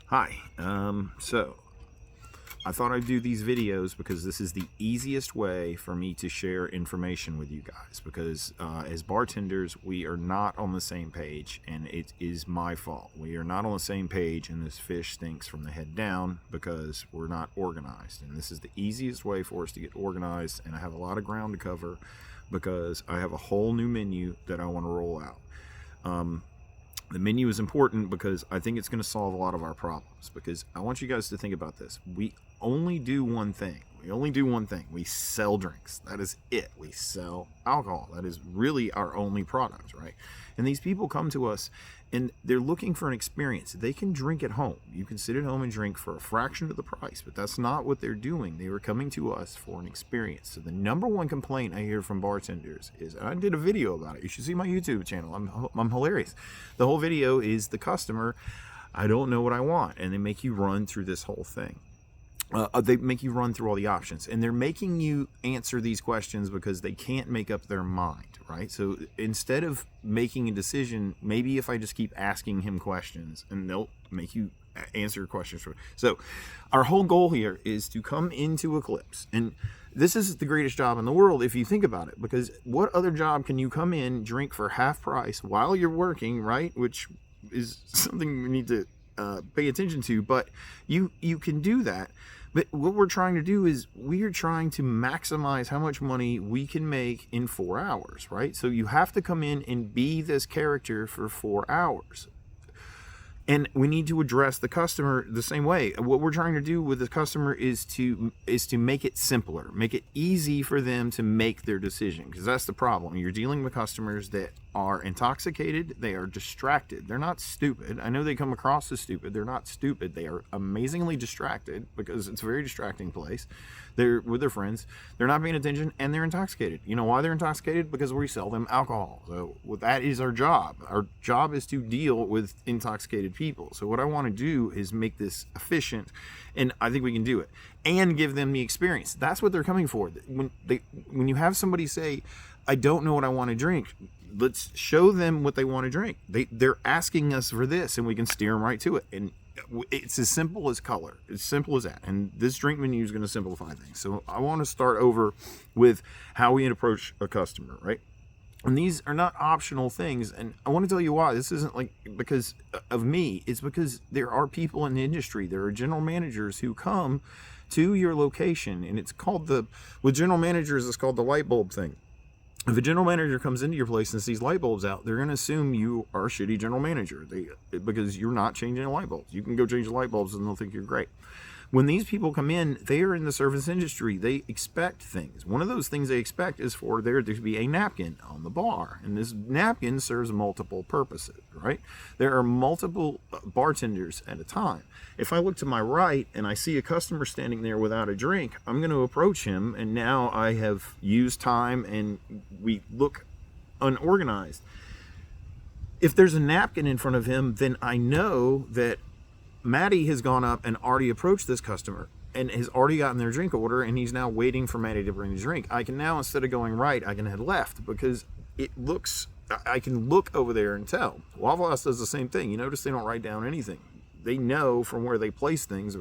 Hi, so I thought I'd do these videos because this is the easiest way for me to share information with you guys, because as bartenders, we are not on the same page, and it is my fault. We are not on the same page, and this fish stinks from the head down because we're not organized. And this is the easiest way for us to get organized, and I have a lot of ground to cover because I have a whole new menu that I want to roll out. The menu is important because I think it's going to solve a lot of our problems, because I want you guys to think about this. We only do one thing. We sell drinks. That is it. We sell alcohol. That is really our only product, right? And these people come to us and they're looking for an experience. They can drink at home. You can sit at home and drink for a fraction of the price, but that's not what they're doing. They were coming to us for an experience. So the number one complaint I hear from bartenders is, and I did a video about it. You should see my YouTube channel. I'm hilarious. The whole video is the customer, I don't know what I want. And they make you run through this whole thing. They make you run through all the options, and they're making you answer these questions because they can't make up their mind, right? So instead of making a decision, maybe if I just keep asking him questions, and they'll make you answer questions for. So our whole goal here is to come into Eclipse, and this is the greatest job in the world if you think about it, because what other job can you come in, drink for half price while you're working, right? Which is something we need to pay attention to, but you can do that. But what we're trying to do is we are trying to maximize how much money we can make in 4 hours, right? So you have to come in and be this character for 4 hours. And we need to address the customer the same way. What we're trying to do with the customer is to make it simpler, make it easy for them to make their decision, because that's the problem. You're dealing with customers that are intoxicated, they are distracted. They're not stupid. I know they come across as stupid. They're not stupid. They are amazingly distracted, because it's a very distracting place. They're with their friends. They're not paying attention, and they're intoxicated. You know why they're intoxicated? Because we sell them alcohol. So that is our job. Our job is to deal with intoxicated people. So what I want to do is make this efficient, and I think we can do it, and give them the experience. That's what they're coming for. When you have somebody say, I don't know what I want to drink, let's show them what they want to drink. They're asking us for this, and we can steer them right to it. And it's as simple as color. It's simple as that. And this drink menu is going to simplify things. So I want to start over with how we approach a customer, right? And these are not optional things. And I want to tell you why. This isn't like because of me. It's because there are people in the industry. There are general managers who come to your location, and it's called with general managers, it's called the light bulb thing. If a general manager comes into your place and sees light bulbs out, they're going to assume you are a shitty general manager because you're not changing the light bulbs. You can go change the light bulbs and they'll think you're great. When these people come in, they are in the service industry. They expect things. One of those things they expect is for there to be a napkin on the bar. And this napkin serves multiple purposes, right? There are multiple bartenders at a time. If I look to my right and I see a customer standing there without a drink, I'm going to approach him, and now I have used time and we look unorganized. If there's a napkin in front of him, then I know that Maddie has gone up and already approached this customer and has already gotten their drink order, and he's now waiting for Maddie to bring his drink. I can now, instead of going right, I can head left, because I can look over there and tell. Waffle House does the same thing. You notice they don't write down anything. They know from where they place things.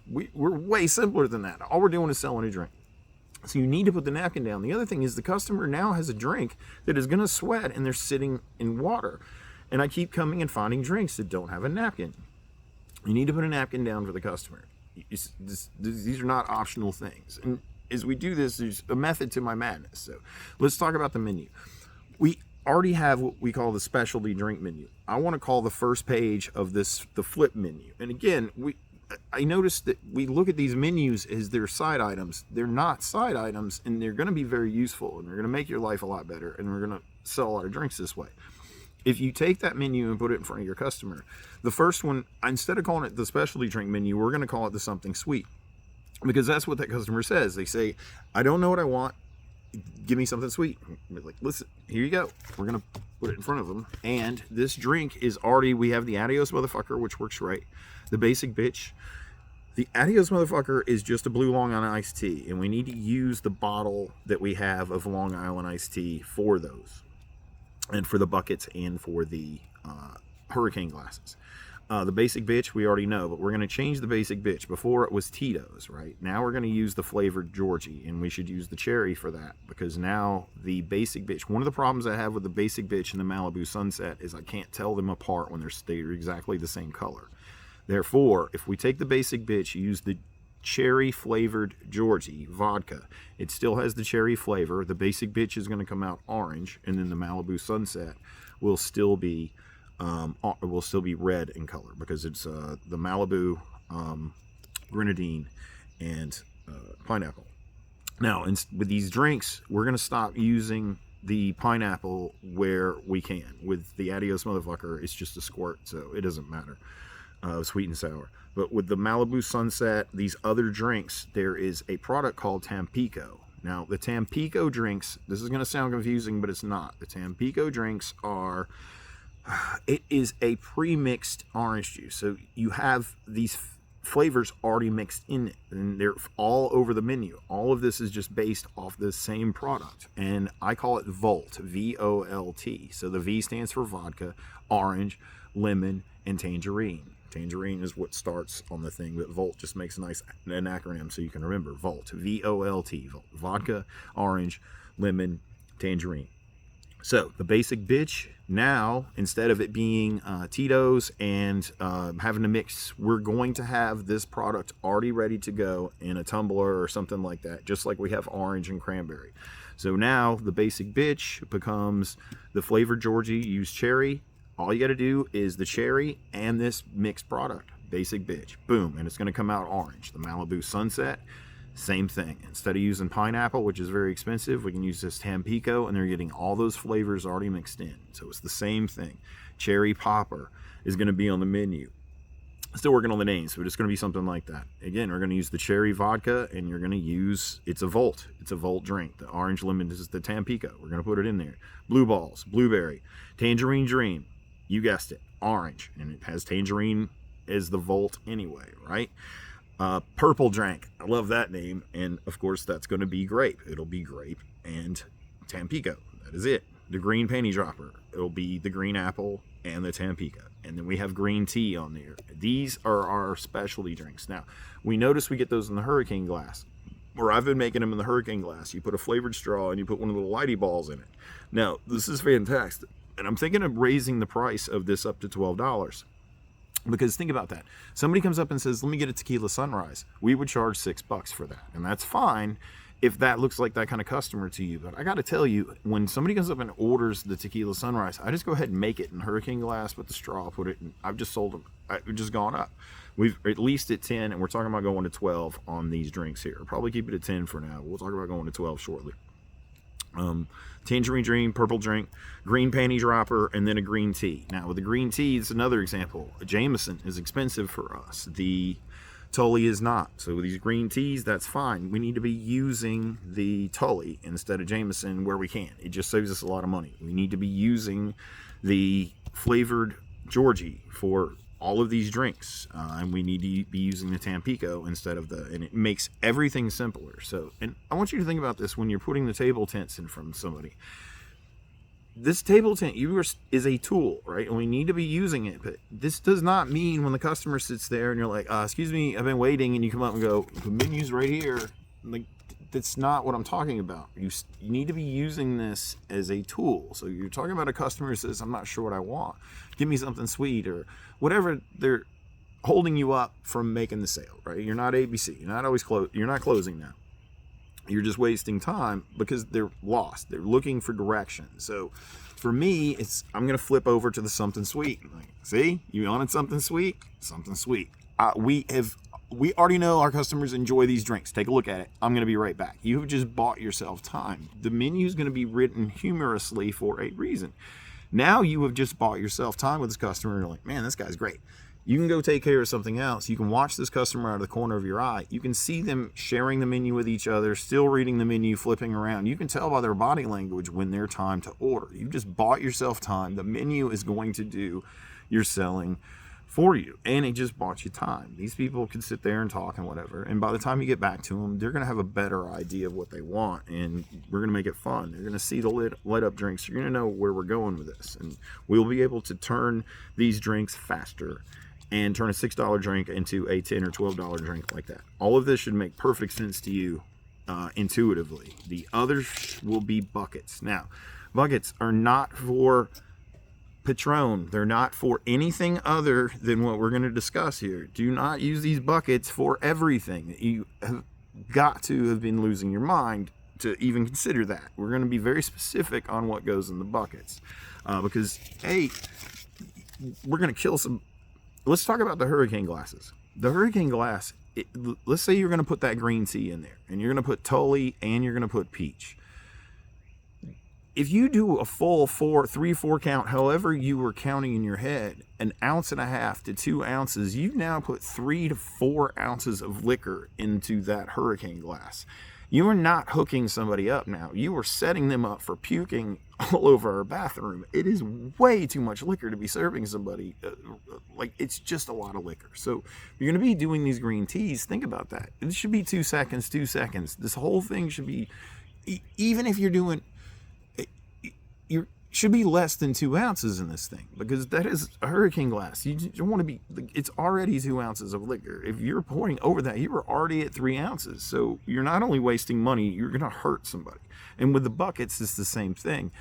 We're way simpler than that. All we're doing is selling a drink. So you need to put the napkin down. The other thing is the customer now has a drink that is going to sweat, and they're sitting in water. And I keep coming and finding drinks that don't have a napkin. You need to put a napkin down for the customer. These are not optional things. And as we do this, there's a method to my madness. So let's talk about the menu. We already have what we call the specialty drink menu. I want to call the first page of this the flip menu. And again, I noticed that we look at these menus as they're side items. They're not side items, and they're going to be very useful, and they're going to make your life a lot better, and we're going to sell a lot of drinks this way. If you take that menu and put it in front of your customer, the first one, instead of calling it the specialty drink menu, we're going to call it the something sweet, because that's what that customer says. They say, I don't know what I want. Give me something sweet. We're like, listen, here you go. We're going to put it in front of them. And this drink is already, we have the Adios Motherfucker, which works great. The Basic Bitch. The Adios Motherfucker is just a blue Long Island iced tea, and we need to use the bottle that we have of Long Island iced tea for those, and for the buckets, and for the hurricane glasses. The basic bitch we already know, but we're going to change the basic bitch. Before it was Tito's, right? Now we're going to use the flavored Georgie, and we should use the cherry for that, because now the basic bitch, one of the problems I have with the basic bitch and the Malibu Sunset is I can't tell them apart when they're exactly the same color. Therefore, if we take the basic bitch, use the cherry flavored Georgie vodka, it still has the cherry flavor. The basic bitch is going to come out orange, and then the Malibu Sunset will still be red in color, because it's the Malibu grenadine and pineapple. Now, with these drinks, we're going to stop using the pineapple where we can. With the Adios Motherfucker, it's just a squirt, so it doesn't matter. Sweet and sour. But with the Malibu Sunset, these other drinks, there is a product called Tampico. Now, the Tampico drinks, this is going to sound confusing, but it's not. The Tampico drinks are, it is a pre-mixed orange juice. So you have these flavors already mixed in it, and they're all over the menu. All of this is just based off the same product, and I call it Volt, V-O-L-T. So the V stands for vodka, orange, lemon, and tangerine. Tangerine is what starts on the thing, but Volt just makes an acronym so you can remember. Volt, V-O-L-T, Volt. Vodka, orange, lemon, tangerine. So the basic bitch, now instead of it being Tito's and having to mix, we're going to have this product already ready to go in a tumbler or something like that, just like we have orange and cranberry. So now the basic bitch becomes the flavored Georgie. Use cherry. All you got to do is the cherry and this mixed product, basic bitch, boom, and it's going to come out orange. The Malibu Sunset, same thing. Instead of using pineapple, which is very expensive, we can use this Tampico, and they're getting all those flavors already mixed in. So it's the same thing. Cherry Popper is going to be on the menu. Still working on the names, but it's going to be something like that. Again, we're going to use the cherry vodka, and you're going to use, it's a Volt drink. The orange lemon, this is the Tampico. We're going to put it in there. Blue balls, blueberry, tangerine dream. You guessed it, orange, and it has tangerine as the Volt anyway, right? Purple drink, I love that name, and of course that's going to be grape. It'll be grape and Tampico. That is it. The green panty dropper, it'll be the green apple and the Tampico, and then we have green tea on there. These are our specialty drinks. Now, we notice we get those in the hurricane glass, or I've been making them in the hurricane glass. You put a flavored straw and you put one of the little lighty balls in it. Now, this is fantastic. And I'm thinking of raising the price of this up to $12. Because think about that. Somebody comes up and says, let me get a tequila sunrise. We would charge $6 for that. And that's fine if that looks like that kind of customer to you. But I got to tell you, when somebody comes up and orders the tequila sunrise, I just go ahead and make it in hurricane glass with the straw, put it in. I've just sold them. We've just gone up. We've at least at 10, and we're talking about going to 12 on these drinks here. Probably keep it at 10 for now. We'll talk about going to 12 shortly. Tangerine dream, purple drink, green panty dropper, and then a green tea. Now with the green tea, it's another example. A Jameson is expensive for us. The Tully is not. So with these green teas, that's fine. We need to be using the Tully instead of Jameson where we can. It just saves us a lot of money. We need to be using the flavored Georgie for all of these drinks, and we need to be using the Tampico instead of and it makes everything simpler. So, and I want you to think about this when you're putting the table tents in front of somebody. This table tent is a tool, right? And we need to be using it, but this does not mean when the customer sits there and you're like, excuse me, I've been waiting, and you come up and go, the menu's right here. Like, that's not what I'm talking about. You need to be using this as a tool. So you're talking about a customer who says, I'm not sure what I want. Give me something sweet, or whatever. They're holding you up from making the sale, right? You're not ABC. You're not always you're not closing now. You're just wasting time because they're lost. They're looking for direction. So for me, I'm going to flip over to the something sweet. Like, see, you wanted something sweet? Something sweet. We already know our customers enjoy these drinks. Take a look at it. I'm going to be right back. You have just bought yourself time. The menu is going to be written humorously for a reason. Now you have just bought yourself time with this customer. And you're like, man, this guy's great. You can go take care of something else. You can watch this customer out of the corner of your eye. You can see them sharing the menu with each other, still reading the menu, flipping around. You can tell by their body language when they're time to order. You've just bought yourself time. The menu is going to do your selling for you, and it just bought you time. These people can sit there and talk and whatever, and by the time you get back to them, they're going to have a better idea of what they want, and we're going to make it fun. They're going to see the lit up drinks. You're going to know where we're going with this, and we'll be able to turn these drinks faster and turn a $6 drink into a $10 or $12 drink like that. All of this should make perfect sense to you intuitively. The others will be buckets. Now, buckets are not for Patron. They're not for anything other than what we're going to discuss here. Do not use these buckets for everything. You have got to have been losing your mind to even consider that. We're going to be very specific on what goes in the buckets because, hey, we're going to kill some. Let's talk about the hurricane glasses. The hurricane glass, let's say you're going to put that green tea in there, and you're going to put Tully, and you're going to put peach. If you do a full 3-4 count, however you were counting in your head, 1.5 ounces to 2 ounces, you've now put 3 to 4 ounces of liquor into that hurricane glass. You are not hooking somebody up now. You are setting them up for puking all over our bathroom. It is way too much liquor to be serving somebody. Like, it's just a lot of liquor. So if you're going to be doing these green teas, think about that. It should be 2 seconds, 2 seconds. This whole thing should be, even if you're doing, you should be less than 2 ounces in this thing, because that is a hurricane glass. You don't want to be, it's already 2 ounces of liquor. If you're pouring over that, you are already at 3 ounces. So you're not only wasting money, you're going to hurt somebody. And with the buckets, it's the same thing.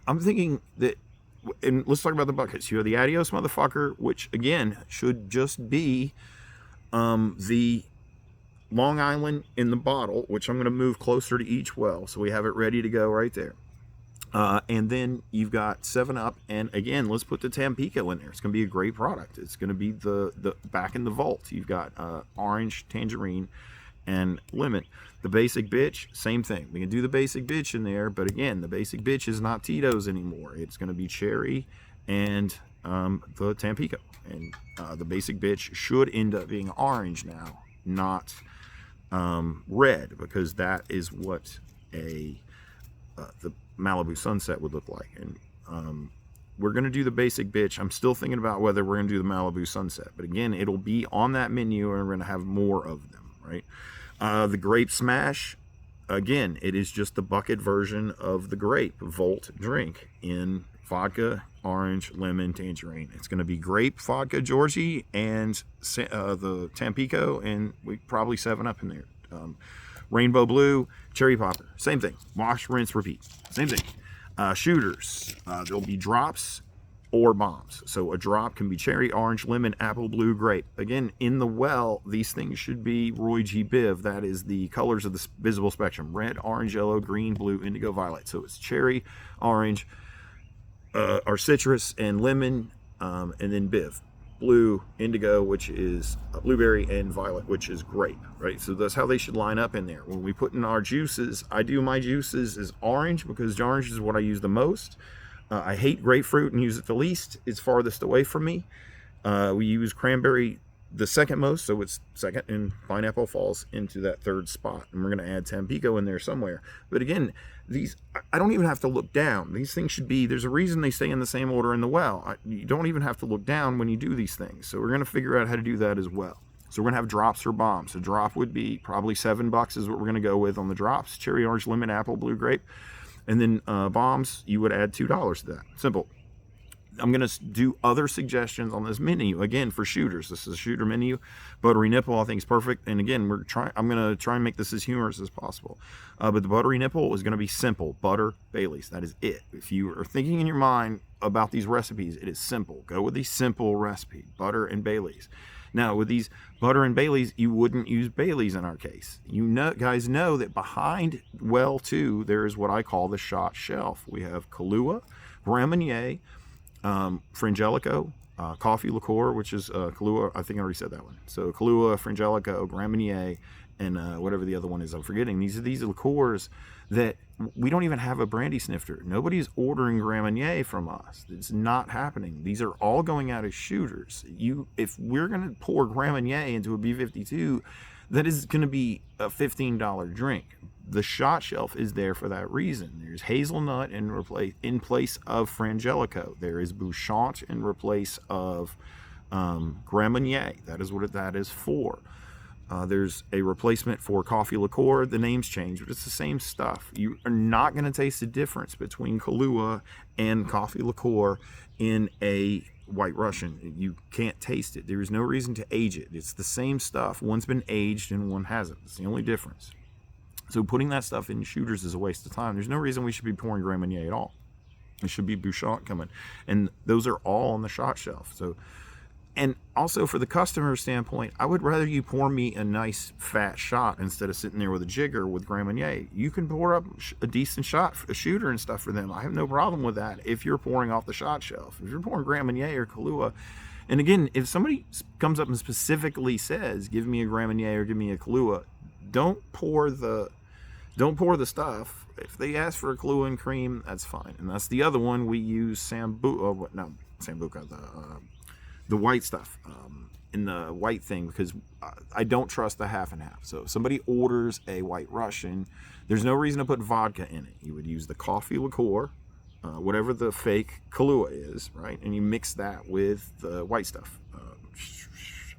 I'm thinking that, and let's talk about the buckets. You have the Adios Motherfucker, which again should just be the Long Island in the bottle, which I'm going to move closer to each well, so we have it ready to go right there. And then you've got 7-Up, and again, let's put the Tampico in there. It's going to be a great product. It's going to be the back in the vault. You've got orange, tangerine, and lemon. The Basic Bitch, same thing. We can do the Basic Bitch in there, but again, the Basic Bitch is not Tito's anymore. It's going to be cherry and the Tampico. And the Basic Bitch should end up being orange now, not red, because that is what the Malibu Sunset would look like. And we're going to do the Basic Bitch. I'm still thinking about whether we're going to do the Malibu Sunset, but again, it'll be on that menu, and we're going to have more of them, right? The Grape Smash, again, it is just the bucket version of the grape Volt drink in vodka, orange, lemon, tangerine. It's going to be grape, vodka, Georgie, and the Tampico, and we probably 7-Up in there. Rainbow Blue, Cherry Popper, same thing. Wash, rinse, repeat, same thing. Shooters, there'll be drops or bombs. So a drop can be cherry, orange, lemon, apple, blue, grape. Again, in the well, these things should be Roy G. Biv. That is the colors of the visible spectrum: red, orange, yellow, green, blue, indigo, violet. So it's cherry, orange, or citrus, and lemon, and then Biv. Blue, indigo, which is blueberry, and violet, which is grape, right? So that's how they should line up in there. When we put in our juices, I do my juices as orange, because orange is what I use the most. I hate grapefruit and use it the least. It's farthest away from me. We use cranberry the second most, so it's second, and pineapple falls into that third spot. And we're going to add Tampico in there somewhere. But again, these, I don't even have to look down. These things should be, there's a reason they stay in the same order in the well. You don't even have to look down when you do these things. So we're going to figure out how to do that as well. So we're going to have drops or bombs. A drop would be probably $7 is what we're going to go with on the drops. Cherry, orange, lemon, apple, blue, grape. And then bombs, you would add $2 to that. Simple. I'm going to do other suggestions on this menu. Again, for shooters, this is a shooter menu. Buttery nipple, I think, is perfect. And again, I'm going to try and make this as humorous as possible. But the buttery nipple is going to be simple. Butter, Baileys. That is it. If you are thinking in your mind about these recipes, it is simple. Go with the simple recipe, butter and Baileys. Now, with these butter and Baileys, you wouldn't use Baileys in our case. You know, guys know that behind well 2, there is what I call the shot shelf. We have Kahlua, Grand Marnier, Frangelico, coffee liqueur, which is Kahlua. I think I already said that one. So Kahlua, Frangelico, Grand Marnier, and whatever the other one is I'm forgetting. These are liqueurs that we don't even have a brandy snifter. Nobody's ordering Grand Marnier from us. It's not happening. These are all going out as shooters. If we're going to pour Grand Marnier into a B52, that is going to be a $15 drink. The shot shelf is there for that reason. There's hazelnut in place of Frangelico. There is Bouchant in replace of Grand Marnier. That is what that is for. There's a replacement for coffee liqueur. The names change, but it's the same stuff. You are not going to taste the difference between Kahlua and coffee liqueur in a White Russian, you can't taste it. There is no reason to age it. It's the same stuff. One's been aged and one hasn't. It's the only difference. So putting that stuff in shooters is a waste of time. There's no reason we should be pouring Grand Marnier at all. It should be Bouchon coming. And those are all on the shot shelf. So, and also for the customer standpoint, I would rather you pour me a nice fat shot instead of sitting there with a jigger with Grand Marnier. You can pour up a decent shot, a shooter and stuff for them. I have no problem with that if you're pouring off the shot shelf. If you're pouring Grand Marnier or Kahlua, and again, if somebody comes up and specifically says, give me a Grand Marnier or give me a Kahlua, don't pour the stuff. If they ask for a Kahlua and cream, that's fine. And that's the other one we use Sambuca, the white stuff in the white thing, because I don't trust the half and half. So if somebody orders a White Russian, there's no reason to put vodka in it. You would use the coffee liqueur, whatever the fake Kahlua is, right? And you mix that with the white stuff.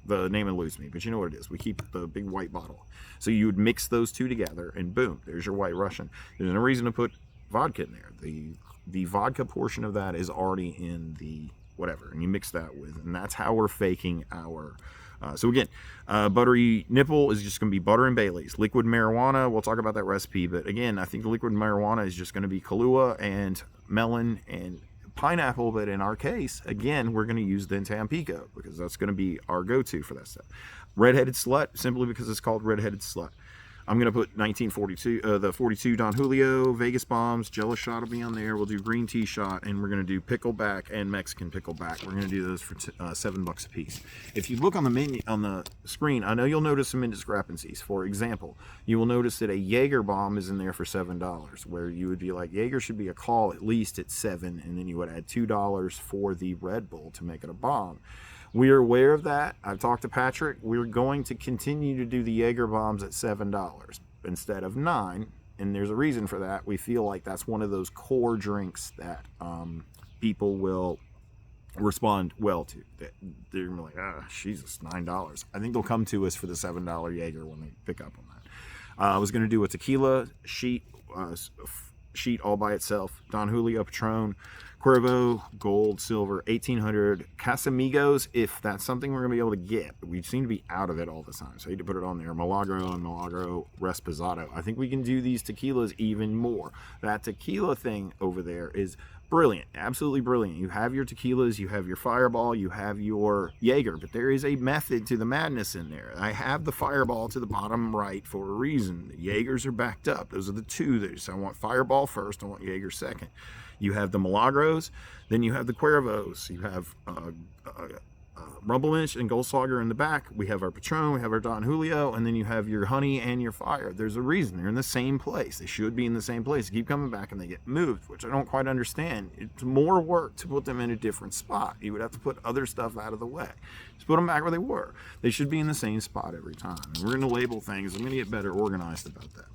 The name eludes me, but you know what it is. We keep the big white bottle. So you would mix those two together, and boom, there's your White Russian. There's no reason to put vodka in there. The vodka portion of that is already in the whatever, and you mix that with, and that's how we're faking our. So again, buttery nipple is just going to be butter and Bailey's. Liquid marijuana, we'll talk about that recipe, but again, I think the liquid marijuana is just going to be Kahlua and melon and pineapple, but in our case, again, we're going to use the Tampico because that's going to be our go-to for that stuff. Redheaded Slut, simply because it's called Redheaded Slut. I'm going to put 1942, the 42 Don Julio, Vegas Bombs, Jello Shot will be on there. We'll do green tea shot, and we're going to do pickleback and Mexican pickleback. We're going to do those for $7 a piece. If you look on the menu, on the screen, I know you'll notice some indiscrepancies. For example, you will notice that a Jaeger bomb is in there for $7, where you would be like, Jaeger should be a call at least at $7, and then you would add $2 for the Red Bull to make it a bomb. We are aware of that. I've talked to Patrick. We're going to continue to do the Jaeger bombs at $7 instead of $9, and there's a reason for that. We feel like that's one of those core drinks that people will respond well to. They're gonna be like, Jesus, $9. I think they'll come to us for the $7 Jaeger when they pick up on that. I was going to do a tequila sheet all by itself. Don Julio, Patron, Cuervo, Gold, Silver, 1800, Casamigos, if that's something we're going to be able to get. But we seem to be out of it all the time, so I need to put it on there. Milagro and Milagro Resposado. I think we can do these tequilas even more. That tequila thing over there is brilliant, absolutely brilliant. You have your tequilas, you have your Fireball, you have your Jaeger, but there is a method to the madness in there. I have the Fireball to the bottom right for a reason. The Jaegers are backed up. Those are the two. I want Fireball first, I want Jaeger second. You have the Milagros, then you have the Cuervos, you have Rumble Inch and Goldschlager in the back. We have our Patron, we have our Don Julio, and then you have your Honey and your Fire. There's a reason. They're in the same place. They should be in the same place. They keep coming back and they get moved, which I don't quite understand. It's more work to put them in a different spot. You would have to put other stuff out of the way. Just put them back where they were. They should be in the same spot every time. And we're going to label things. I'm going to get better organized about that.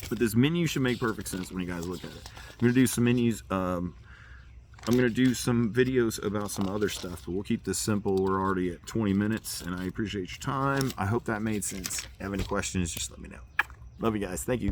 But this menu should make perfect sense when you guys look at it. I'm going to do some menus. I'm going to do some videos about some other stuff, but we'll keep this simple. We're already at 20 minutes, and I appreciate your time. I hope that made sense. If you have any questions, just let me know. Love you guys. Thank you.